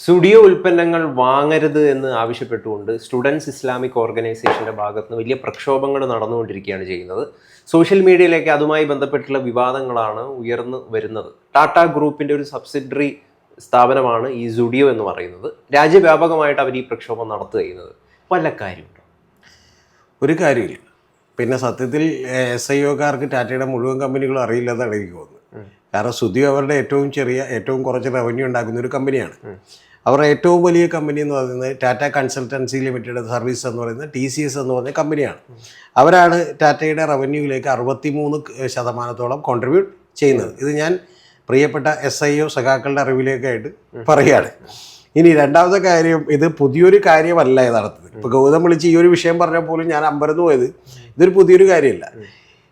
Studio ഉൽപ്പന്നങ്ങൾ വാങ്ങരുത് എന്ന് ആവശ്യപ്പെട്ടുകൊണ്ട് സ്റ്റുഡൻസ് ഇസ്ലാമിക് ഓർഗനൈസേഷൻ്റെ ഭാഗത്ത് നിന്ന് വലിയ പ്രക്ഷോഭങ്ങൾ നടന്നുകൊണ്ടിരിക്കുകയാണ് ചെയ്യുന്നത്. സോഷ്യൽ മീഡിയയിലേക്ക് അതുമായി ബന്ധപ്പെട്ടുള്ള വിവാദങ്ങളാണ് ഉയർന്നു വരുന്നത്. ടാറ്റ ഗ്രൂപ്പിൻ്റെ ഒരു സബ്സിഡറി സ്ഥാപനമാണ് ഈ സ്റ്റുഡിയോ എന്ന് പറയുന്നത്. രാജ്യവ്യാപകമായിട്ട് അവർ ഈ പ്രക്ഷോഭം നടത്തുക ചെയ്യുന്നത്. വല്ല കാര്യമുണ്ടോ? ഒരു കാര്യമില്ല. പിന്നെ സത്യത്തിൽ SIOക്കാർക്ക് ടാറ്റയുടെ മുഴുവൻ കമ്പനികളും അറിയില്ലെന്നാണ് എനിക്ക് തോന്നുന്നത്. കാരണം സ്റ്റുഡിയോ അവരുടെ ഏറ്റവും കുറച്ച് റവന്യൂ ഉണ്ടാക്കുന്ന ഒരു കമ്പനിയാണ്. അവരുടെ ഏറ്റവും വലിയ കമ്പനി എന്ന് പറയുന്നത് ടാറ്റ കൺസൾട്ടൻസി ലിമിറ്റഡ് സർവീസ് എന്ന് പറയുന്നത് TCS എന്ന് പറഞ്ഞ കമ്പനിയാണ്. അവരാണ് ടാറ്റയുടെ റവന്യൂവിലേക്ക് 63% കോൺട്രിബ്യൂട്ട് ചെയ്യുന്നത്. ഇത് ഞാൻ പ്രിയപ്പെട്ട SIO സഖാക്കളുടെ അറിവിലേക്കായിട്ട് പറയുകയാണ്. ഇനി രണ്ടാമത്തെ കാര്യം, ഇത് പുതിയൊരു കാര്യമല്ല യഥാർത്ഥത്തിൽ. ഇപ്പോൾ ഗൗതം വിളിച്ച് ഈ ഒരു വിഷയം പറഞ്ഞാൽ പോലും ഞാൻ അമ്പരന്ന് പോയത് ഇതൊരു പുതിയൊരു കാര്യമല്ല.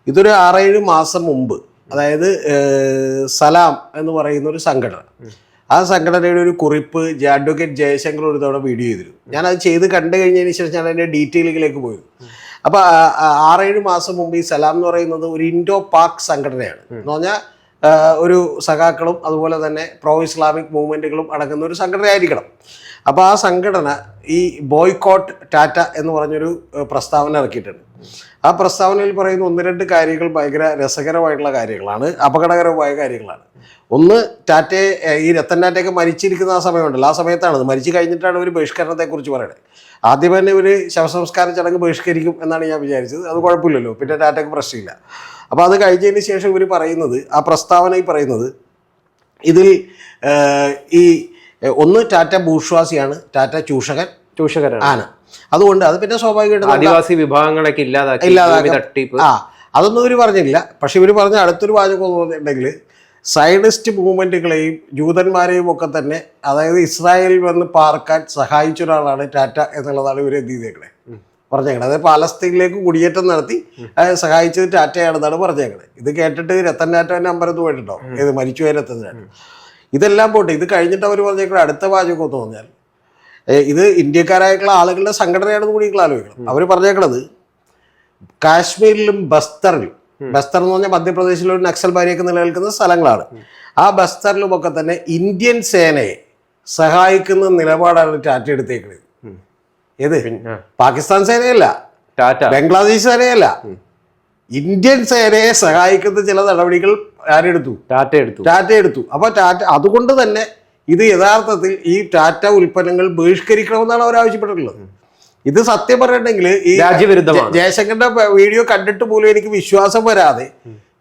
ഇതൊരു 6-7 മാസം മുമ്പ്, അതായത് സലാം എന്ന് പറയുന്ന ഒരു സംഘടന, ആ സംഘടനയുടെ ഒരു കുറിപ്പ് അഡ്വക്കേറ്റ് ജയശങ്കർ ഒരു തവണ വീഡിയോ ചെയ്തിരുന്നു. ഞാനത് ചെയ്ത് കണ്ടു കഴിഞ്ഞതിന് ശേഷം ഞാൻ അതിൻ്റെ ഡീറ്റെയിലിലേക്ക് പോയിരുന്നു. അപ്പോൾ 6-7 മാസം മുമ്പ് ഈ സലാം എന്ന് പറയുന്നത് ഒരു ഇൻഡോ പാക് സംഘടനയാണ്. എന്ന് പറഞ്ഞാൽ ഒരു സഖാക്കളും അതുപോലെ തന്നെ പ്രോ ഇസ്ലാമിക് മൂവ്മെൻറ്റുകളും അടങ്ങുന്ന ഒരു സംഘടനയായിരിക്കണം. അപ്പോൾ ആ സംഘടന ഈ ബോയ്ക്കോട്ട് ടാറ്റ എന്ന് പറഞ്ഞൊരു പ്രസ്താവന ഇറക്കിയിട്ടുണ്ട്. ആ പ്രസ്താവനയിൽ പറയുന്ന 1-2 കാര്യങ്ങൾ ഭയങ്കര രസകരമായിട്ടുള്ള കാര്യങ്ങളാണ്, അപകടകരമായ കാര്യങ്ങളാണ്. ഒന്ന്, ഈ രത്തൻ ടാറ്റയൊക്കെ മരിച്ചിരിക്കുന്ന ആ സമയമുണ്ടല്ലോ, ആ സമയത്താണ്, മരിച്ചു കഴിഞ്ഞിട്ടാണ് ഒരു ബഹിഷ്കരണത്തെക്കുറിച്ച് പറയുന്നത്. ആദ്യം തന്നെ ഒരു ശവസംസ്കാര ചടങ്ങ് ബഹിഷ്കരിക്കും എന്നാണ് ഞാൻ വിചാരിച്ചത്. അത് കുഴപ്പമില്ലല്ലോ, പിന്നെ ടാറ്റയ്ക്ക് പ്രശ്നമില്ല. അപ്പോൾ അത് കഴിഞ്ഞതിന് ശേഷം ഇവർ പറയുന്നത്, ആ പ്രസ്താവനയിൽ പറയുന്നത്, ഇതിൽ ഈ ഒന്ന് ടാറ്റ ബൂർഷ്വാസിയാണ്, ടാറ്റ ചൂഷകരാണ് ആണ്. അതുകൊണ്ട് അത് പിന്നെ സ്വാഭാവികമായിട്ടും ആദിവാസി വിഭാഗങ്ങളൊക്കെ ഇല്ലാതാക്കി. അതൊന്നും ഇവർ പറഞ്ഞില്ല. പക്ഷെ ഇവർ പറഞ്ഞ അടുത്തൊരു വാചകം എന്ന് പറഞ്ഞിട്ടുണ്ടെങ്കിൽ സയനിസ്റ്റ് മൂവ്മെൻറ്റുകളെയും ജൂതന്മാരെയും ഒക്കെ തന്നെ, അതായത് ഇസ്രായേലിൽ വന്ന് പാർക്കാൻ സഹായിച്ച ഒരാളാണ് ടാറ്റ എന്നുള്ളതാണ് ഇവർ എന്ത് ചെയ്തേക്കണേ പറഞ്ഞേക്കണത്. അതായത് പാലസ്തീനിലേക്ക് കുടിയേറ്റം നടത്തി സഹായിച്ചത് ടാറ്റയാണെന്നാണ് പറഞ്ഞേക്കണത്. ഇത് കേട്ടിട്ട് രത്തൻ ടാറ്റ തന്നെ അമ്പരത്ത് പോയിട്ടുണ്ടോ? ഏത് മരിച്ചുപോയ രത്തൻ ടാറ്റ. ഇതെല്ലാം പോട്ടെ, ഇത് കഴിഞ്ഞിട്ട് അവർ പറഞ്ഞേക്കണ അടുത്ത വാചകം എന്ന് പറഞ്ഞാൽ, ഇത് ഇന്ത്യക്കാരായിട്ടുള്ള ആളുകളുടെ സംഘടനയാണെന്ന് കൂടി നിങ്ങൾ ആലോചിക്കണം. അവർ പറഞ്ഞേക്കണത് കാശ്മീരിലും ബസ്തർ എന്ന് പറഞ്ഞാൽ മധ്യപ്രദേശിലെ ഒരു നക്സൽ ബാരിയൊക്കെ നിലനിൽക്കുന്ന സ്ഥലങ്ങളാണ്. ആ ബസ്തറിലുമൊക്കെ തന്നെ ഇന്ത്യൻ സേനയെ സഹായിക്കുന്ന നിലപാടാണ് ടാറ്റ എടുത്തേക്കുന്നത്. ഏത്? പാകിസ്ഥാൻ സേനയല്ല, ബംഗ്ലാദേശ് സേനയല്ല, ഇന്ത്യൻ സേനയെ സഹായിക്കുന്ന ചില നടപടികൾ ടാറ്റ എടുത്തു. അപ്പൊ ടാറ്റ അതുകൊണ്ട് തന്നെ ഇത് യഥാർത്ഥത്തിൽ ഈ ടാറ്റ ഉൽപ്പന്നങ്ങൾ ബഹിഷ്കരിക്കണമെന്നാണ് അവർ ആവശ്യപ്പെട്ടിട്ടുള്ളത്. ഇത് സത്യം പറഞ്ഞിട്ടുണ്ടെങ്കിൽ ഈ ജയശങ്കറിന്റെ വീഡിയോ കണ്ടിട്ട് പോലും എനിക്ക് വിശ്വാസം വരാതെ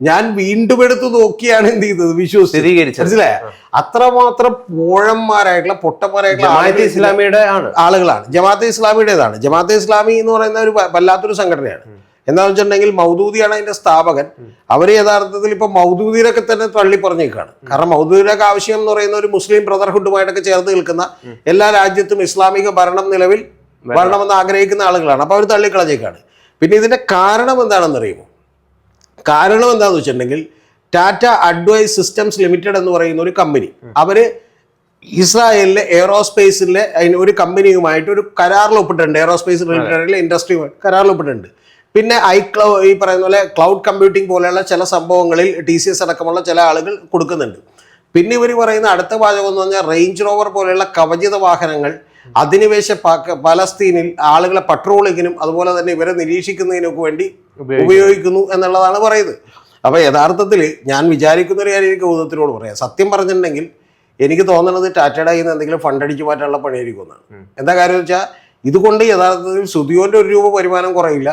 ഞാൻ വീണ്ടും എടുത്ത് നോക്കിയാണ് എന്ത് ചെയ്തത്, വിശ്വസിച്ചു. മനസ്സിലായ? അത്രമാത്രം പോഴന്മാരായിട്ടുള്ള പൊട്ടന്മാരായിട്ടുള്ള ഇസ്ലാമിയുടെ ആളുകളാണ്. ജമാഅത്തെ ഇസ്ലാമിയുടേതാണ്. ജമാഅത്തെ ഇസ്ലാമി എന്ന് പറയുന്ന ഒരു വല്ലാത്തൊരു സംഘടനയാണ്. എന്താണെന്ന് വെച്ചിട്ടുണ്ടെങ്കിൽ മൗദൂദിയാണ് അതിന്റെ സ്ഥാപകൻ. അവർ യഥാർത്ഥത്തിൽ ഇപ്പൊ മൗദൂദിയിലൊക്കെ തന്നെ തള്ളി പറഞ്ഞേക്കാണ്. കാരണം മൗദൂദിയുടെ ആവശ്യം എന്ന് പറയുന്ന ഒരു മുസ്ലിം ബ്രദർഹുഡുമായിട്ടൊക്കെ ചേർത്ത് നിൽക്കുന്ന, എല്ലാ രാജ്യത്തും ഇസ്ലാമിക ഭരണം നിലവിൽ വരണമെന്ന് ആഗ്രഹിക്കുന്ന ആളുകളാണ്. അപ്പോൾ അവർ തള്ളിക്കളഞ്ഞേക്കാണ്. പിന്നെ ഇതിന്റെ കാരണം എന്താണെന്ന് അറിയുമോ? കാരണം എന്താണെന്ന് വെച്ചിട്ടുണ്ടെങ്കിൽ ടാറ്റ അഡ്വൈസ് സിസ്റ്റംസ് ലിമിറ്റഡ് എന്ന് പറയുന്ന ഒരു കമ്പനി, അവര് ഇസ്രായേലിലെ എയറോസ്പേസിലെ ഒരു കമ്പനിയുമായിട്ട് ഒരു കരാറിൽ ഒപ്പിട്ടുണ്ട്. എയറോസ്പേസ് റിലേറ്റഡ് ഇൻഡസ്ട്രിയുമായിട്ട് കരാറിൽ ഒപ്പിട്ടുണ്ട്. പിന്നെ ഈ പറയുന്ന പോലെ ക്ലൗഡ് കമ്പ്യൂട്ടിംഗ് പോലെയുള്ള ചില സംഭവങ്ങളിൽ TCS അടക്കമുള്ള ചില ആളുകൾ കൊടുക്കുന്നുണ്ട്. പിന്നെ ഇവർ പറയുന്ന അടുത്ത വാചകം എന്ന് പറഞ്ഞാൽ റേഞ്ച് റോവർ പോലെയുള്ള കവചിത വാഹനങ്ങൾ അധിനിവേശ പലസ്തീനിൽ ആളുകളെ പട്രോളിങ്ങിനും അതുപോലെ തന്നെ ഇവരെ നിരീക്ഷിക്കുന്നതിനൊക്കെ വേണ്ടി ഉപയോഗിക്കുന്നു എന്നുള്ളതാണ് പറയുന്നത്. അപ്പോൾ യഥാർത്ഥത്തിൽ ഞാൻ വിചാരിക്കുന്ന ഒരു കാര്യം എനിക്ക് ഗൗതത്തിനോട് പറയാം. സത്യം പറഞ്ഞിട്ടുണ്ടെങ്കിൽ എനിക്ക് തോന്നുന്നത് ടാറ്റയുടെ കയ്യിൽ നിന്ന് എന്തെങ്കിലും ഫണ്ട് അടിച്ചു മാറ്റാനുള്ള പണിയായിരിക്കും എന്നാണ്. എന്താ കാര്യം വെച്ചാൽ ഇതുകൊണ്ട് യഥാർത്ഥത്തിൽ സ്റ്റുഡിയോന്റെ 1 രൂപ വരുമാനം കുറയില്ല.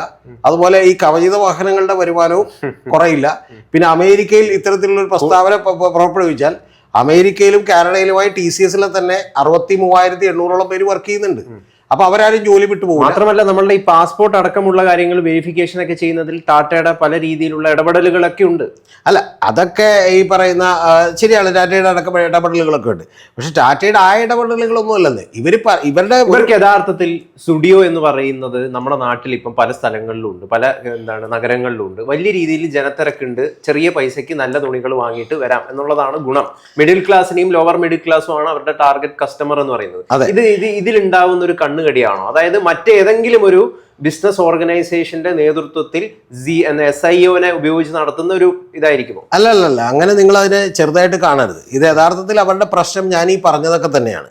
അതുപോലെ ഈ കവചിത വാഹനങ്ങളുടെ വരുമാനവും കുറയില്ല. പിന്നെ അമേരിക്കയിൽ ഇത്തരത്തിലുള്ള ഒരു പ്രസ്താവന പുറപ്പെടുവിച്ചാൽ അമേരിക്കയിലും കാനഡയിലുമായി TCSലെ തന്നെ 63,800ഓളം പേര് വർക്ക് ചെയ്യുന്നുണ്ട്. അപ്പൊ അവരാരും ജോലി വിട്ടുപോകും. മാത്രമല്ല, നമ്മളുടെ ഈ പാസ്പോർട്ട് അടക്കമുള്ള കാര്യങ്ങൾ വെരിഫിക്കേഷൻ ഒക്കെ ചെയ്യുന്നതിൽ ടാറ്റയുടെ പല രീതിയിലുള്ള ഇടപെടലുകളൊക്കെ ഉണ്ട്. അല്ല, അതൊക്കെ ഈ പറയുന്ന ശരിയാണ്, ടാറ്റയുടെ അടക്കം ഇടപെടലുകളൊക്കെ ഉണ്ട്. പക്ഷെ ടാറ്റയുടെ ആ ഇടപെടലുകളൊന്നും അല്ലെന്ന് ഇവർക്ക് യഥാർത്ഥത്തിൽ സ്റ്റുഡിയോ എന്ന് പറയുന്നത് നമ്മുടെ നാട്ടിൽ ഇപ്പം പല സ്ഥലങ്ങളിലുണ്ട്, പല നഗരങ്ങളിലുണ്ട്. വലിയ രീതിയിൽ ജനത്തിരക്കുണ്ട്. ചെറിയ പൈസയ്ക്ക് നല്ല തുണികൾ വാങ്ങിയിട്ട് വരാം എന്നുള്ളതാണ് ഗുണം. മിഡിൽ ക്ലാസ്സിനെയും ലോവർ മിഡിൽ ക്ലാസ്സുമാണ് അവരുടെ ടാർഗറ്റ് കസ്റ്റമർ എന്ന് പറയുന്നത്. ഇതിലുണ്ടാവുന്ന ഒരു കണ്ണുകടിയാണോ? അതായത് മറ്റേതെങ്കിലും ഒരു ബിസിനസ് ഓർഗനൈസേഷന്റെ നേതൃത്വത്തിൽ എന്ന SIO-നെ ഉപയോഗിച്ച് നടത്തുന്ന ഒരു ഇതായിരിക്കുമോ? അല്ല, അങ്ങനെ നിങ്ങൾ അതിനെ ചെറുതായിട്ട് കാണരുത്. ഇത് യഥാർത്ഥത്തിൽ അവരുടെ പ്രശ്നം ഞാൻ ഈ പറഞ്ഞതൊക്കെ തന്നെയാണ്.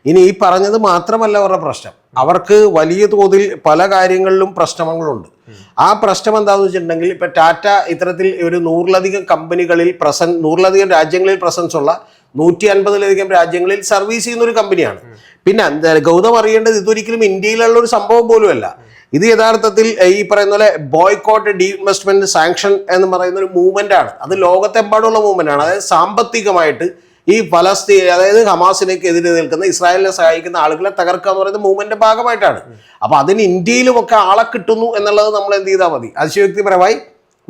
ഇനി ഈ പറഞ്ഞത് മാത്രമല്ല അവരുടെ പ്രശ്നം, അവർക്ക് വലിയ തോതിൽ പല കാര്യങ്ങളിലും പ്രശ്നങ്ങളുണ്ട്. ആ പ്രശ്നം എന്താണെന്ന് വെച്ചിട്ടുണ്ടെങ്കിൽ ഇപ്പൊ ടാറ്റ ഇത്തരത്തിൽ ഒരു 100-ലധികം കമ്പനികളിൽ 100-ലധികം രാജ്യങ്ങളിൽ പ്രസൻസ് ഉള്ള 150-ലധികം രാജ്യങ്ങളിൽ സർവീസ് ചെയ്യുന്ന ഒരു കമ്പനിയാണ്. പിന്നെ ഗൗതം അറിയേണ്ടത് ഇതൊരിക്കലും ഇന്ത്യയിലുള്ള ഒരു സംഭവം പോലുമല്ല. ഇത് യഥാർത്ഥത്തിൽ ഈ പറയുന്ന പോലെ ബോയ്കോട്ട് ഡീഇൻവെസ്റ്റ്മെന്റ് സാങ്ഷൻ എന്ന് പറയുന്ന ഒരു മൂവ്മെന്റ് ആണ്. അത് ലോകത്തെമ്പാടുള്ള മൂവ്മെന്റ് ആണ്. അതായത് സാമ്പത്തികമായിട്ട് ഈ ഫലസ്തീൻ, അതായത് ഹമാസിലേക്ക് എതിരെ നിൽക്കുന്ന ഇസ്രായേലിനെ സഹായിക്കുന്ന ആളുകളെ തകർക്കുക എന്ന് പറയുന്ന മൂവ്മെന്റിന്റെ ഭാഗമായിട്ടാണ്. അപ്പൊ അതിന് ഇന്ത്യയിലുമൊക്കെ ആളെ കിട്ടുന്നു എന്നുള്ളത് നമ്മൾ എന്ത് ചെയ്താൽ മതി, അതിശയോക്തിപരമായി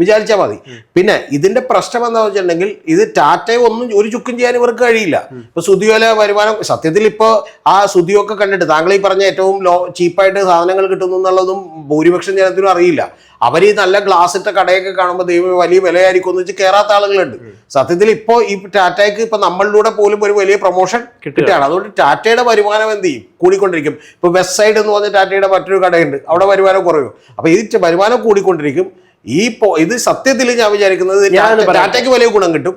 വിചാരിച്ചാൽ മതി. പിന്നെ ഇതിന്റെ പ്രശ്നം എന്താണെന്ന് വെച്ചിട്ടുണ്ടെങ്കിൽ ഇത് ടാറ്റയെ ഒരു ചുക്കും ചെയ്യാൻ ഇവർക്ക് കഴിയില്ല. ഇപ്പൊ സുദിയോലെ വരുമാനം സത്യത്തിൽ ഇപ്പോൾ ആ സുദിയൊക്കെ കണ്ടിട്ട് താങ്കൾ ഈ പറഞ്ഞ ഏറ്റവും ചീപ്പായിട്ട് സാധനങ്ങൾ കിട്ടുന്നു എന്നുള്ളതും ഭൂരിപക്ഷം ജനത്തിനും അറിയില്ല. അവർ ഈ നല്ല ഗ്ലാസ് ഇട്ട കടയൊക്കെ കാണുമ്പോൾ ദൈവം വലിയ വിലയായിരിക്കും എന്ന് വെച്ച് കയറാത്ത ആളുകളുണ്ട്. സത്യത്തിൽ ഇപ്പോൾ ഈ ടാറ്റയ്ക്ക് ഇപ്പൊ നമ്മളിലൂടെ പോലും ഒരു വലിയ പ്രൊമോഷൻ കിട്ടുകയാണ്. അതുകൊണ്ട് ടാറ്റയുടെ വരുമാനം എന്ത് ചെയ്യും, കൂടിക്കൊണ്ടിരിക്കും. ഇപ്പൊ വെസ്റ്റ് സൈഡ് എന്ന് പറഞ്ഞ ടാറ്റയുടെ മറ്റൊരു കടയുണ്ട്, അവിടെ വരുമാനം കുറയും. അപ്പൊ ഈ വരുമാനം കൂടിക്കൊണ്ടിരിക്കും. ഇത് സത്യത്തിൽ ഞാൻ വിചാരിക്കുന്നത് ടാറ്റയ്ക്ക് വലിയ ഗുണം കിട്ടും.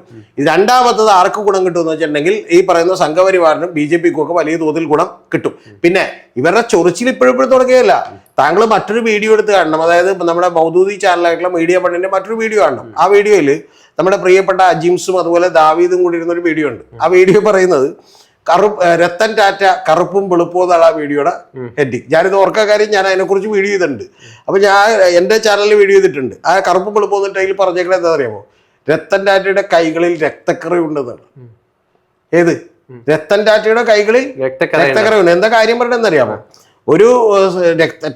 രണ്ടാമത്തത് ആർക്ക് ഗുണം കിട്ടും എന്ന് വെച്ചിട്ടുണ്ടെങ്കിൽ ഈ പറയുന്ന സംഘപരിവാറിനും BJPക്കും ഒക്കെ വലിയ തോതിൽ ഗുണം കിട്ടും. പിന്നെ ഇവരുടെ ചൊറിച്ചിൽ ഇപ്പോഴും തുടങ്ങിയല്ല. താങ്കൾ മറ്റൊരു വീഡിയോ എടുത്ത് കാണണം. അതായത് നമ്മുടെ മൗദൂദി ചാനലായിട്ടുള്ള മീഡിയ പണ്ഡിന്റെ മറ്റൊരു വീഡിയോ കാണണം. ആ വീഡിയോയിൽ നമ്മുടെ പ്രിയപ്പെട്ട അജിംസും അതുപോലെ ദാവീദും കൂടി ഇരുന്നൊരു വീഡിയോ ഉണ്ട്. ആ വീഡിയോ പറയുന്നത് രത്തൻ ടാറ്റ കറുപ്പും വെളുപ്പും എന്നുള്ള ആ വീഡിയോയുടെ ഹെഡിങ്. ഞാനിത് ഓർക്കാൻ കാര്യം ഞാൻ അതിനെക്കുറിച്ച് വീഡിയോ ചെയ്തിട്ടുണ്ട്. അപ്പൊ ഞാൻ എൻ്റെ ചാനലിൽ വീഡിയോ ചെയ്തിട്ടുണ്ട്. ആ കറുപ്പും വെളുപ്പും എന്നിട്ട് അതിൽ പറഞ്ഞേക്കണത് എന്താ അറിയാമോ, രത്തൻ ടാറ്റയുടെ കൈകളിൽ രക്തക്കറി ഉണ്ടെന്നാണ്. ഏത് രത്തൻ ടാറ്റയുടെ കൈകളിൽ രക്തക്കറി ഉണ്ട്. എന്താ കാര്യം പറഞ്ഞതെന്നറിയാമോ, ഒരു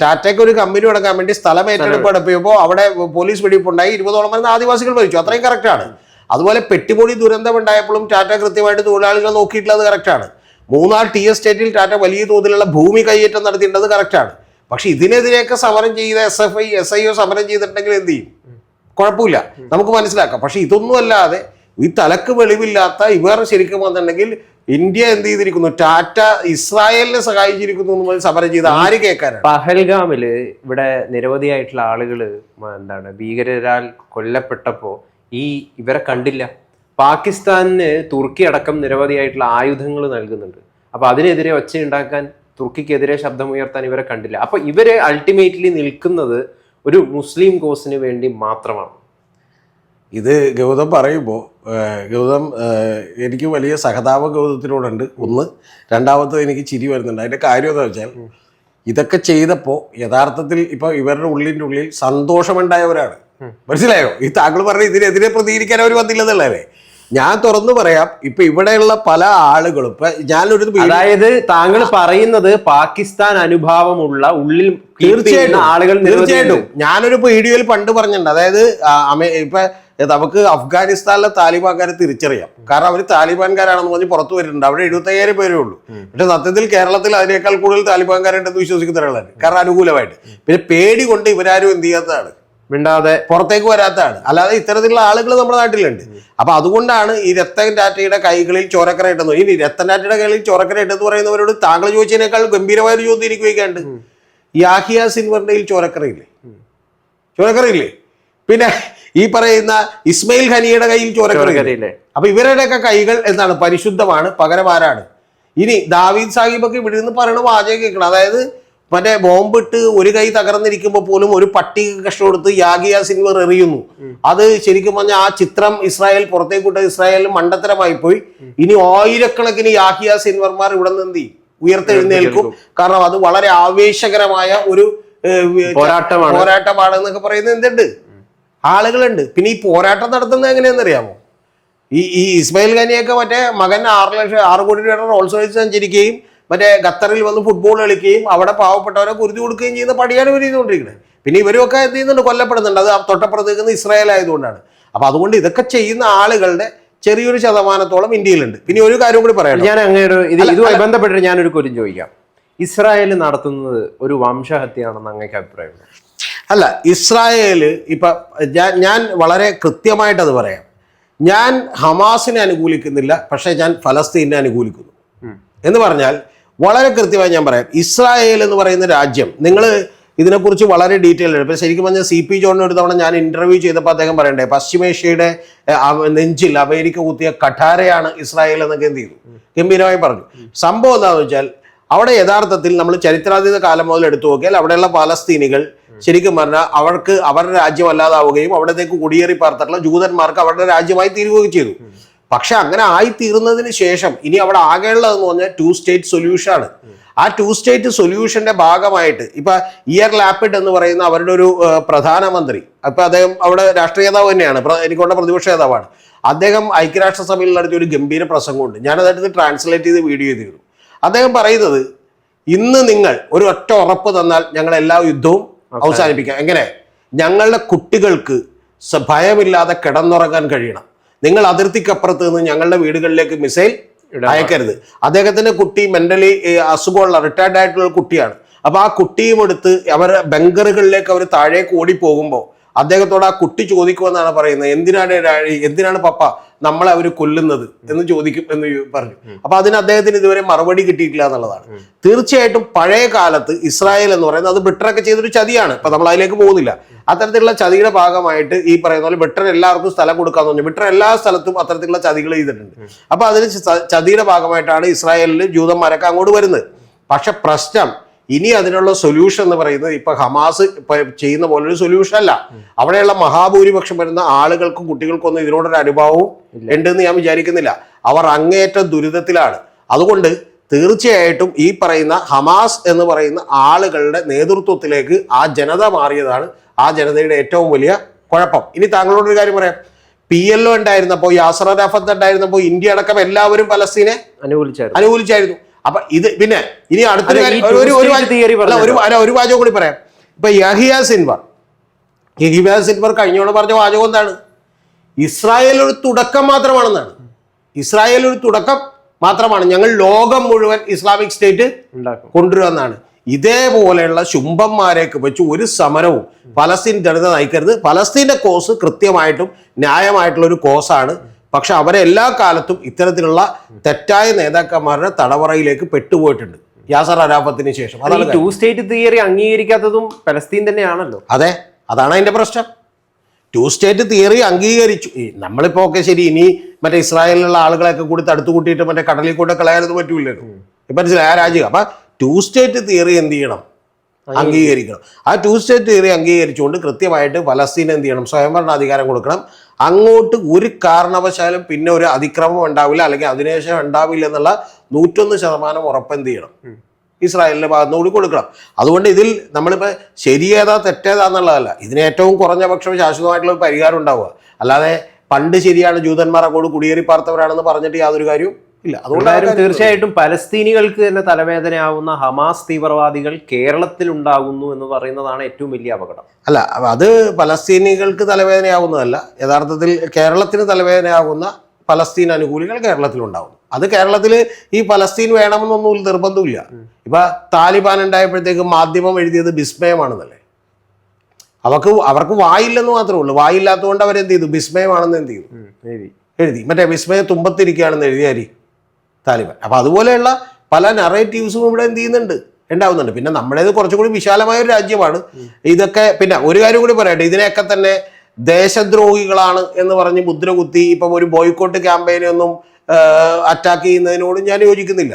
ടാറ്റയ്ക്ക് ഒരു കമ്പനി തുടങ്ങാൻ വേണ്ടി സ്ഥലം ഏറ്റെടുപ്പ് നടത്തിയപ്പോൾ അവിടെ പോലീസ് വെടിവെപ്പുണ്ടായി, 20ഓളം വരുന്ന ആദിവാസികൾ മരിച്ചു. അത്രയും കറക്റ്റാണ്. അതുപോലെ പെട്ടിമുടി ദുരന്തം ഉണ്ടായപ്പോഴും ടാറ്റ കൃത്യമായിട്ട് തൊഴിലാളികളെ നോക്കിയിട്ടുള്ളത് കറക്റ്റാണ്. മൂന്നാർ ടി എസ്റ്റേറ്റിൽ ടാറ്റ വലിയ തോതിലുള്ള ഭൂമി കൈയേറ്റം നടത്തിയിട്ടുള്ളത് കറക്റ്റാണ്. പക്ഷെ ഇതിനെതിരെയൊക്കെ സമരം ചെയ്ത SFI SIO സമരം ചെയ്തിട്ടുണ്ടെങ്കിൽ എന്ത് ചെയ്യും, കുഴപ്പമില്ല, നമുക്ക് മനസ്സിലാക്കാം. പക്ഷെ ഇതൊന്നും അല്ലാതെ ഈ തലക്ക് വെളിവില്ലാത്ത ഇവർ ശരിക്കും വന്നിട്ടുണ്ടെങ്കിൽ ഇന്ത്യ എന്ത് ചെയ്തിരിക്കുന്നു, ടാറ്റ ഇസ്രായേലിനെ സഹായിച്ചിരിക്കുന്നു സമരം ചെയ്ത് ആര് കേൾക്കാനാണ്? പഹൽഗാമില് ഇവിടെ നിരവധിയായിട്ടുള്ള ആളുകൾ ഭീകരരാൽ കൊല്ലപ്പെട്ടപ്പോ ഇവരെ കണ്ടില്ല. പാകിസ്ഥാനിന് തുർക്കി അടക്കം നിരവധിയായിട്ടുള്ള ആയുധങ്ങൾ നൽകുന്നുണ്ട്. അപ്പൊ അതിനെതിരെ ഒച്ചയുണ്ടാക്കാൻ, തുർക്കിക്കെതിരെ ശബ്ദമുയർത്താൻ ഇവരെ കണ്ടില്ല. അപ്പൊ ഇവര് അൾട്ടിമേറ്റ്ലി നിൽക്കുന്നത് ഒരു മുസ്ലിം കോസിന് വേണ്ടി മാത്രമാണ്. ഇത് ഗൗതം പറയുമ്പോൾ ഗൗതം എനിക്ക് വലിയ സഹതാപ ഗൗതത്തിനോടുണ്ട്. ഒന്ന്, രണ്ടാമത്തത് എനിക്ക് ചിരി വരുന്നുണ്ട്. അതിന്റെ കാര്യം എന്താ വെച്ചാൽ ഇതൊക്കെ ചെയ്തപ്പോൾ യഥാർത്ഥത്തിൽ ഇപ്പൊ ഇവരുടെ ഉള്ളിൽ സന്തോഷമുണ്ടായവരാണ്. മനസ്സിലായോ? ഈ താങ്കൾ പറഞ്ഞ ഇതിനെതിരെ പ്രതികരിക്കാൻ അവർ വന്നില്ലെന്നുള്ളതല്ലേ? ഞാൻ തുറന്നു പറയാം, ഇപ്പൊ ഇവിടെയുള്ള പല ആളുകളും ഇപ്പൊ ഞാനൊരു, അതായത് താങ്കൾ പറയുന്നത് പാകിസ്ഥാൻ അനുഭാവമുള്ള ഉള്ളിൽ തീർച്ചയായിട്ടും ഞാനൊരു വീഡിയോയിൽ പണ്ട് പറഞ്ഞിട്ടുണ്ട്. അതായത് ഇപ്പൊ നമുക്ക് അഫ്ഗാനിസ്ഥാനിലെ താലിബാൻകാരെ തിരിച്ചറിയാം. കാരണം അവർ താലിബാൻകാരാണെന്ന് പറഞ്ഞ് പുറത്തു വരുന്നുണ്ട്. അവിടെ 75,000 പേരേ ഉള്ളൂ. പക്ഷെ സത്യത്തിൽ കേരളത്തിൽ അതിനേക്കാൾ കൂടുതൽ താലിബാൻകാരുണ്ടെന്ന് വിശ്വസിക്കുന്ന ഒരാളാണ്. കാരണം അനുകൂലമായിട്ട്. പിന്നെ പേടി കൊണ്ട് ഇവരാരും എന്ത് ചെയ്യാത്തതാണ്, മിണ്ടാതെ പുറത്തേക്ക് വരാത്തതാണ്. അല്ലാതെ ഇത്തരത്തിലുള്ള ആളുകൾ നമ്മുടെ നാട്ടിലുണ്ട്. അപ്പൊ അതുകൊണ്ടാണ് ഈ രത്തൻ ടാറ്റയുടെ കൈകളിൽ ചോരക്കര ഇട്ടെന്ന്. ഈ രത്തൻ ടാറ്റയുടെ കൈകളിൽ ചോരക്കര ഇട്ടെന്ന് പറയുന്നവരോട് താങ്കൾ ചോദിച്ചതിനേക്കാൾ ഗംഭീരമായ ഒരു ചോദ്യം എനിക്ക് ചോദിക്കാണ്ട്. യാഹിയ സിൻവറിന്റെ ചോരക്കറയില്ലേ? ചോരക്കറയില്ലേ? പിന്നെ ഈ പറയുന്ന ഇസ്മയിൽ ഖനിയുടെ കയ്യിൽ ചോരക്കറയില്ലേ? അപ്പൊ ഇവരുടെയൊക്കെ കൈകൾ എന്താണ്, പരിശുദ്ധമാണ്. പകരം ആരാണ്? ഇനി ദാവീദ് സാഹിബൊക്കെ ഇവിടെ നിന്ന് പറയുന്ന വാചകം കേൾക്കണം. അതായത് മറ്റേ ബോംബിട്ട് ഒരു കൈ തകർന്നിരിക്കുമ്പോൾ പോലും ഒരു പട്ടി കഷ്ടം കൊടുത്ത് യാഹിയ സിൻവർ എറിയുന്നു. അത് ശരിക്കും പറഞ്ഞാൽ ആ ചിത്രം ഇസ്രായേൽ പുറത്തേക്ക് വിട്ട ഇസ്രായേലിന് മണ്ടത്തരമായി പോയി. ഇനി ആയിരക്കണക്കിന് യാഹിയ സിൻവർമാർ ഇവിടെ നിന്ന് ഉയർത്തെഴുന്നേൽക്കും. കാരണം അത് വളരെ ആവേശകരമായ ഒരു പോരാട്ടമാണ് എന്നൊക്കെ പറയുന്നത് എന്തുണ്ട്, ആളുകളുണ്ട്. പിന്നെ ഈ പോരാട്ടം നടത്തുന്നത് എങ്ങനെയാണെന്നറിയാമോ? ഈ ഇസ്മായിൽ ഖാനിയൊക്കെ മറ്റേ മകൻ 6 കോടി രൂപയുടെ റോൾസ് റോയ്സ് സഞ്ചരിക്കുകയും മറ്റേ ഖത്തറിൽ വന്ന് ഫുട്ബോൾ കളിക്കുകയും അവിടെ പാവപ്പെട്ടവരെ കുരുതി കൊടുക്കുകയും ചെയ്യുന്ന പടിയാണ് ഇവർ ചെയ്തുകൊണ്ടിരിക്കുന്നത്. പിന്നെ ഇവരൊക്കെ എന്ത് ചെയ്യുന്നുണ്ട്, കൊല്ലപ്പെടുന്നുണ്ട്. അത് തൊട്ടപ്പുറത്ത് നിൽക്കുന്ന ഇസ്രായേൽ ആയതുകൊണ്ടാണ്. അപ്പൊ അതുകൊണ്ട് ഇതൊക്കെ ചെയ്യുന്ന ആളുകളുടെ ചെറിയൊരു ശതമാനത്തോളം ഇന്ത്യയിലുണ്ട്. പിന്നെ ഒരു കാര്യം കൂടി പറയാം, ഞാൻ അങ്ങനെ ഇതുമായി ബന്ധപ്പെട്ട് ഞാനൊരു കാര്യം ചോദിക്കാം. ഇസ്രായേൽ നടത്തുന്നത് ഒരു വംശഹത്യയാണെന്ന് അങ്ങേക്ക് അഭിപ്രായം? അല്ല, ഇസ്രായേല് ഇപ്പൊ ഞാൻ വളരെ കൃത്യമായിട്ട് അത് പറയാം. ഞാൻ ഹമാസിനെ അനുകൂലിക്കുന്നില്ല, പക്ഷെ ഞാൻ ഫലസ്തീനെ അനുകൂലിക്കുന്നു. എന്ന് പറഞ്ഞാൽ വളരെ കൃത്യമായി ഞാൻ പറയാം. ഇസ്രായേൽ എന്ന് പറയുന്ന രാജ്യം, നിങ്ങൾ ഇതിനെക്കുറിച്ച് വളരെ ഡീറ്റെയിൽ ആണ്. ഇപ്പം ശരിക്കും പറഞ്ഞാൽ CP ജോണിന് ഒരു തവണ ഞാൻ ഇന്റർവ്യൂ ചെയ്തപ്പോൾ അദ്ദേഹം പറയണ്ടേ, പശ്ചിമേഷ്യയുടെ നെഞ്ചിൽ അമേരിക്ക കുത്തിയ കഠാരയാണ് ഇസ്രായേൽ എന്നൊക്കെ എന്ത് ചെയ്തു, ഗംഭീരമായി പറഞ്ഞു. സംഭവം എന്താണെന്ന് വെച്ചാൽ അവിടെ യഥാർത്ഥത്തിൽ നമ്മൾ ചരിത്രാതീത കാലം മുതൽ എടുത്തു നോക്കിയാൽ അവിടെയുള്ള പലസ്തീനികൾ ശരിക്കും പറഞ്ഞാൽ അവർക്ക് അവരുടെ രാജ്യം അല്ലാതാവുകയും അവിടത്തേക്ക് കുടിയേറി പാർത്തിട്ടുള്ള ജൂതന്മാർക്ക് അവരുടെ രാജ്യമായി തീരുകയും ചെയ്തു. പക്ഷെ അങ്ങനെ ആയി തീർന്നതിന് ശേഷം ഇനി അവിടെ ആകെയുള്ളതെന്ന് പറഞ്ഞാൽ 2 സ്റ്റേറ്റ് സൊല്യൂഷൻ ആണ്. ആ 2 സ്റ്റേറ്റ് സൊല്യൂഷന്റെ ഭാഗമായിട്ട് ഇപ്പൊ ഇയർ ലാപ്പിഡ് എന്ന് പറയുന്ന അവരുടെ ഒരു പ്രധാനമന്ത്രി, അപ്പൊ അദ്ദേഹം അവിടെ രാഷ്ട്രീയ നേതാവ് തന്നെയാണ്, എനിക്കുള്ള പ്രതിപക്ഷ നേതാവാണ്. അദ്ദേഹം ഐക്യരാഷ്ട്രസഭയിൽ നടത്തിയ ഒരു ഗംഭീര പ്രസംഗമുണ്ട്. ഞാനതായിട്ട് ട്രാൻസ്ലേറ്റ് ചെയ്ത് വീഡിയോ ചെയ്തിരുന്നു. അദ്ദേഹം പറയുന്നത്, ഇന്ന് നിങ്ങൾ ഒരു ഒറ്റ ഉറപ്പ് തന്നാൽ ഞങ്ങൾ എല്ലാ യുദ്ധവും അവസാനിപ്പിക്കാം. എങ്ങനെ? ഞങ്ങളുടെ കുട്ടികൾക്ക് ഭയമില്ലാതെ കിടന്നുറങ്ങാൻ കഴിയണം. നിങ്ങൾ അതിർത്തിക്കപ്പുറത്ത് നിന്ന് ഞങ്ങളുടെ വീടുകളിലേക്ക് മിസൈൽ അയക്കരുത്. അദ്ദേഹത്തിന്റെ കുട്ടി മെന്റലി അസുഖമുള്ള റിട്ടയർഡ് ആയിട്ടുള്ള കുട്ടിയാണ്. അപ്പൊ ആ കുട്ടിയും എടുത്ത് അവരുടെ ബങ്കറുകളിലേക്ക് അവർ താഴേക്ക് ഓടിപ്പോകുമ്പോൾ അദ്ദേഹത്തോട് ആ കുട്ടി ചോദിക്കുമെന്നാണ് പറയുന്നത്, എന്തിനാണ് പപ്പ നമ്മളെ അവർ കൊല്ലുന്നത് എന്ന് ചോദിക്കും എന്ന് പറഞ്ഞു. അപ്പൊ അതിന് അദ്ദേഹത്തിന് ഇതുവരെ മറുപടി കിട്ടിയിട്ടില്ല എന്നുള്ളതാണ്. തീർച്ചയായിട്ടും പഴയ കാലത്ത് ഇസ്രായേൽ എന്ന് പറയുന്നത് അത് ബ്രിട്ടനൊക്കെ ചെയ്തൊരു ചതിയാണ്. ഇപ്പൊ നമ്മൾ അതിലേക്ക് പോകുന്നില്ല. അത്തരത്തിലുള്ള ചതിയുടെ ഭാഗമായിട്ട് ഈ പറയുന്ന പോലെ ബ്രിട്ടൻ എല്ലാവർക്കും സ്ഥലം കൊടുക്കാന്ന് പറഞ്ഞു. ബ്രിട്ടൻ എല്ലാ സ്ഥലത്തും അത്തരത്തിലുള്ള ചതികൾ ചെയ്തിട്ടുണ്ട്. അപ്പൊ അതിന് ചതിയുടെ ഭാഗമായിട്ടാണ് ഇസ്രായേലിൽ ജൂതന്മാരൊക്കെ അങ്ങോട്ട് വരുന്നത്. പക്ഷെ പ്രശ്നം ഇനി അതിനുള്ള സൊല്യൂഷൻ എന്ന് പറയുന്നത് ഇപ്പൊ ഹമാസ് ചെയ്യുന്ന പോലൊരു സൊല്യൂഷൻ അല്ല. അവിടെയുള്ള മഹാഭൂരിപക്ഷം വരുന്ന ആളുകൾക്കും കുട്ടികൾക്കൊന്നും ഇതിനോടൊരു അനുഭവവും ഉണ്ടെന്ന് ഞാൻ വിചാരിക്കുന്നില്ല. അവർ അങ്ങേയറ്റം ദുരിതത്തിലാണ്. അതുകൊണ്ട് തീർച്ചയായിട്ടും ഈ പറയുന്ന ഹമാസ് എന്ന് പറയുന്ന ആളുകളുടെ നേതൃത്വത്തിലേക്ക് ആ ജനത മാറിയതാണ് ആ ജനതയുടെ ഏറ്റവും വലിയ കുഴപ്പം. ഇനി താങ്കളോടൊരു കാര്യം പറയാം. PLO ഉണ്ടായിരുന്നപ്പോൾ, യാസർ അറാഫത്ത് ഉണ്ടായിരുന്നപ്പോൾ ഇന്ത്യ അടക്കം എല്ലാവരും പലസ്തീനെ അനുകൂലിച്ചായിരുന്നു. അപ്പൊ ഇത് പിന്നെ ഇനി അടുത്തൊരു ഒരു വാചകം കൂടി പറയാം. ഇപ്പൊ യഹിയ സിൻവർ കഴിഞ്ഞോട് പറഞ്ഞ വാചകം എന്താണ്? ഇസ്രായേൽ ഒരു തുടക്കം മാത്രമാണെന്നാണ്. ഇസ്രായേൽ ഒരു തുടക്കം മാത്രമാണ്, ഞങ്ങൾ ലോകം മുഴുവൻ ഇസ്ലാമിക് സ്റ്റേറ്റ് കൊണ്ടുവരുമെന്നാണ്. ഇതേപോലെയുള്ള ശുംഭന്മാരെയൊക്കെ വെച്ച് ഒരു സമരവും പലസ്തീൻ ജനത നയിക്കരുത്. പലസ്തീന്റെ കോസ് കൃത്യമായിട്ടും ന്യായമായിട്ടുള്ള ഒരു കോസാണ്. പക്ഷെ അവരെ എല്ലാ കാലത്തും ഇത്തരത്തിലുള്ള തെറ്റായ നേതാക്കന്മാരുടെ തടവറയിലേക്ക് പെട്ടുപോയിട്ടുണ്ട് യാസർ അറാഫത്തിന് ശേഷം. അതാണ് 2 സ്റ്റേറ്റ് തിയറി അംഗീകരിക്കാത്തതും പലസ്തീൻ തന്നെയാണല്ലോ. അതെ, അതാണ് അതിന്റെ പ്രശ്നം. 2 സ്റ്റേറ്റ് തിയറി അംഗീകരിച്ചു. നമ്മളിപ്പോ ഒക്കെ ശരി, ഇനി മറ്റേ ഇസ്രായേലിലുള്ള ആളുകളെയൊക്കെ കൂടി തടുത്തു കൂട്ടിയിട്ട് മറ്റേ കടലിൽ കൂടെ കളയാനൊന്നും പറ്റൂലല്ലോ. ഇപ്പൊ മനസ്സിലായി ആ രാജ്യം. അപ്പൊ 2 സ്റ്റേറ്റ് തിയറി എന്ത് ചെയ്യണം? അംഗീകരിക്കണം. ആ 2 സ്റ്റേറ്റ് തിയറി അംഗീകരിച്ചുകൊണ്ട് കൃത്യമായിട്ട് പലസ്തീൻ എന്ത് ചെയ്യണം? സ്വയംഭരണാധികാരം കൊടുക്കണം. അങ്ങോട്ട് ഒരു കാരണവശാലും പിന്നെ ഒരു അതിക്രമം ഉണ്ടാവില്ല, അല്ലെങ്കിൽ അതിനുശേഷം ഉണ്ടാവില്ല എന്നുള്ള 101% ഉറപ്പ് എന്ത് ചെയ്യണം? ഇസ്രായേലിന്റെ ഭാഗത്തുനിന്ന് കൂടി കൊടുക്കണം. അതുകൊണ്ട് ഇതിൽ നമ്മളിപ്പോൾ ശരിയേതാ തെറ്റേതാ എന്നുള്ളതല്ല, ഇതിന് ഏറ്റവും കുറഞ്ഞ പക്ഷം ശാശ്വതമായിട്ടുള്ള പരിഹാരം ഉണ്ടാവുക. അല്ലാതെ പണ്ട് ശരിയാണ് ജൂതന്മാർ അങ്ങോട്ട് കുടിയേറി പാർത്തവരാണെന്ന് പറഞ്ഞിട്ട് യാതൊരു കാര്യവും ഇല്ല. അതുകൊണ്ടാണ് തീർച്ചയായിട്ടും പലസ്തീനികൾക്ക് തന്നെ തലവേദനയാവുന്ന ഹമാസ് തീവ്രവാദികൾ കേരളത്തിൽ ഉണ്ടാകുന്നു എന്ന് പറയുന്നതാണ് ഏറ്റവും വലിയ അപകടം. അല്ല, അത് പലസ്തീനികൾക്ക് തലവേദനയാവുന്നതല്ല. യഥാർത്ഥത്തിൽ കേരളത്തിന് തലവേദനയാകുന്ന പലസ്തീൻ അനുകൂലികൾ കേരളത്തിലുണ്ടാവുന്നു. അത് കേരളത്തിൽ ഈ പലസ്തീൻ വേണമെന്നൊന്നും നിർബന്ധമില്ല. ഇപ്പൊ താലിബാൻ ഉണ്ടായപ്പോഴത്തേക്ക് മാധ്യമം എഴുതിയത് വിസ്മയമാണെന്നല്ലേ. അവർക്ക് വായില്ലെന്ന് മാത്രമേ ഉള്ളൂ. വായില്ലാത്തതുകൊണ്ട് അവരെന്ത് ചെയ്തു? വിസ്മയമാണെന്ന് എന്ത് ചെയ്തു? എഴുതി. മറ്റേ വിസ്മയ തുമ്പത്തിരിക്കുകയാണെന്ന് എഴുതിയാരി താലിബാൻ. അപ്പൊ അതുപോലെയുള്ള പല നറേറ്റീവ്സും ഇവിടെ എന്ത് ചെയ്യുന്നുണ്ട്, ഉണ്ടാവുന്നുണ്ട്. പിന്നെ നമ്മുടേത് കുറച്ചുകൂടി വിശാലമായ ഒരു രാജ്യമാണ്. ഇതൊക്കെ പിന്നെ ഒരു കാര്യം കൂടി പറയട്ടെ, ഇതിനെയൊക്കെ തന്നെ ദേശദ്രോഹികളാണ് എന്ന് പറഞ്ഞ് മുദ്ര കുത്തി ഇപ്പം ഒരു ബോയ്ക്കോട്ട് ക്യാമ്പയിനെ ഒന്നും അറ്റാക്ക് ചെയ്യുന്നതിനോട് ഞാൻ യോജിക്കുന്നില്ല.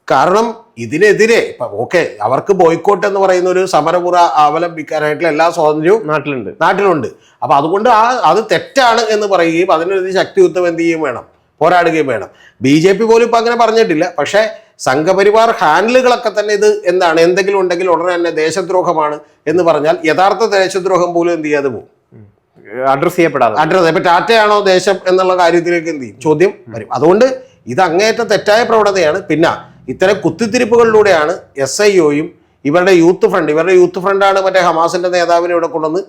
കാരണം ഇതിനെതിരെ ഇപ്പം ഓക്കെ, അവർക്ക് ബോയ്ക്കോട്ട് എന്ന് പറയുന്ന ഒരു സമരമുറ അവലംബിക്കാനായിട്ടുള്ള എല്ലാ സ്വാതന്ത്ര്യവും നാട്ടിലുണ്ട്. അപ്പൊ അതുകൊണ്ട് അത് തെറ്റാണ് എന്ന് പറയുകയും അതിനൊരു ശക്തിയുക്തം എന്ത് ചെയ്യുകയും വേണം, പോരാടുകയും വേണം. BJP പോലും ഇപ്പൊ അങ്ങനെ പറഞ്ഞിട്ടില്ല. പക്ഷെ സംഘപരിവാർ ഹാൻഡിലുകളൊക്കെ തന്നെ ഇത് എന്താണ്, എന്തെങ്കിലും ഉണ്ടെങ്കിൽ ഉടനെ തന്നെ ദേശദ്രോഹമാണ് എന്ന് പറഞ്ഞാൽ യഥാർത്ഥ ദേശദ്രോഹം പോലും എന്ത് ചെയ്യാതെ പോകും, അഡ്രസ് ചെയ്യപ്പെടാതെ. ഇപ്പൊ ടാറ്റയാണോ ദേശം എന്നുള്ള കാര്യത്തിലേക്ക് എന്ത് ചെയ്യും, ചോദ്യം വരും. അതുകൊണ്ട് ഇത് അങ്ങേയറ്റം തെറ്റായ പ്രവണതയാണ്. പിന്നെ ഇത്തരം കുത്തിത്തിരിപ്പുകളിലൂടെയാണ് SIOയും ഇവരുടെ യൂത്ത് ഫ്രണ്ടാണ് മറ്റേ ഹമാസിന്റെ നേതാവിനെ ഇവിടെ കൊണ്ടുവന്ന്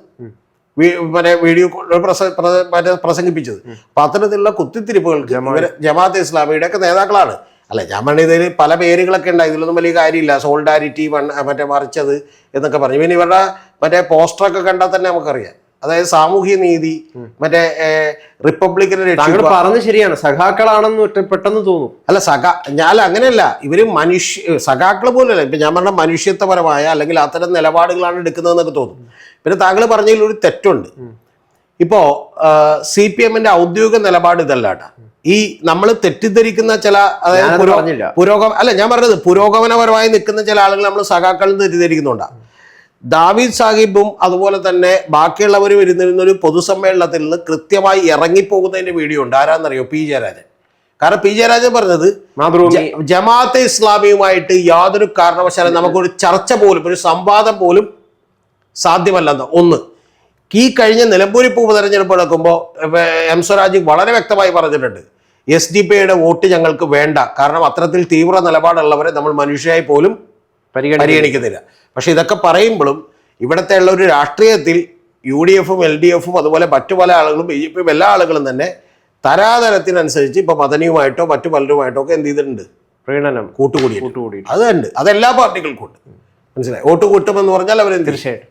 മറ്റേ വീഡിയോ പ്രസംഗിപ്പിച്ചത്. അപ്പൊ അത്തരത്തിലുള്ള കുത്തിത്തിരിപ്പുകൾക്ക് ജമാഅത്തെ ഇസ്ലാമിയുടെ ഒക്കെ നേതാക്കളാണ്. അല്ല, ഞാൻ പറഞ്ഞ ഇതിൽ പല പേരുകളൊക്കെ ഉണ്ടായി, ഇതിലൊന്നും വലിയ കാര്യമില്ല. സോൾഡാരിറ്റി മറ്റേ മറിച്ചത് എന്നൊക്കെ പറഞ്ഞു. പിന്നെ ഇവരുടെ മറ്റേ പോസ്റ്ററൊക്കെ കണ്ടാൽ തന്നെ നമുക്കറിയാം അതായത് സാമൂഹ്യ നീതി, മറ്റേ റിപ്പബ്ലിക്കിനെ താങ്കൾ രക്ഷിക്കുക. പറഞ്ഞത് ശരിയാണ്, സഖാക്കളാണെന്ന് പെട്ടെന്ന് തോന്നും. അല്ല ഞാൻ അങ്ങനെയല്ല, ഇവര് സഖാക്കൾ പോലല്ല. ഇപ്പൊ ഞാൻ പറഞ്ഞ മനുഷ്യത്വപരമായ അല്ലെങ്കിൽ അത്തരം നിലപാടുകളാണ് എടുക്കുന്നതെന്നൊക്കെ തോന്നും. പിന്നെ താങ്കൾ പറഞ്ഞതിൽ ഒരു തെറ്റുണ്ട്. ഇപ്പോ CPM-ന്റെ ഔദ്യോഗിക നിലപാട് ഇതല്ലാട്ട. ഈ നമ്മൾ തെറ്റിദ്ധരിക്കുന്ന ചില, അതായത് ഞാൻ പറഞ്ഞത് പുരോഗമനപരമായി നിൽക്കുന്ന ചില ആളുകൾ നമ്മൾ സഖാക്കളിൽ തെറ്റിദ്ധരിക്കുന്നുണ്ടാ. ദാവീദ് സാഹിബും അതുപോലെ തന്നെ ബാക്കിയുള്ളവരും ഇരുന്നിരുന്ന ഒരു പൊതുസമ്മേളനത്തിൽ നിന്ന് കൃത്യമായി ഇറങ്ങിപ്പോകുന്നതിന്റെ വീഡിയോ ഉണ്ട്. ആരാന്നറിയോ? P. ജയരാജൻ. കാരണം P. ജയരാജൻ പറഞ്ഞത് ജമാഅത്തെ ഇസ്ലാമിയുമായിട്ട് യാതൊരു കാരണവശാലും നമുക്കൊരു ചർച്ച പോലും, ഒരു സംവാദം പോലും സാധ്യമല്ലെന്ന്. ഒന്ന്, ഈ കഴിഞ്ഞ നിലമ്പൂർ ഉപതെരഞ്ഞെടുപ്പ് നടക്കുമ്പോൾ M. സ്വരാജ് വളരെ വ്യക്തമായി പറഞ്ഞിട്ടുണ്ട്, SDP-യുടെ വോട്ട് ഞങ്ങൾക്ക് വേണ്ട, കാരണം അത്തരത്തിൽ തീവ്ര നിലപാടുള്ളവരെ നമ്മൾ മനുഷ്യരായി പോലും പരിഗണിക്കുന്നില്ല. പക്ഷെ ഇതൊക്കെ പറയുമ്പോഴും ഇവിടത്തെ ഉള്ള ഒരു രാഷ്ട്രീയത്തിൽ UDF-ഉം LDF-ഉം അതുപോലെ മറ്റു പല ആളുകളും BJP-യും എല്ലാ ആളുകളും തന്നെ തരാതരത്തിനനുസരിച്ച് ഇപ്പൊ മദനിയുമായിട്ടോ മറ്റു പലരുമായിട്ടോ ഒക്കെ എന്ത് ചെയ്തിട്ടുണ്ട്? കൂട്ടുകൂടി. അതുണ്ട്, അതെല്ലാ പാർട്ടികൾക്കും ഉണ്ട്. മനസ്സിലായി? വോട്ട് കൂട്ടുമെന്ന് പറഞ്ഞാൽ അവരെന്ത്? തീർച്ചയായിട്ടും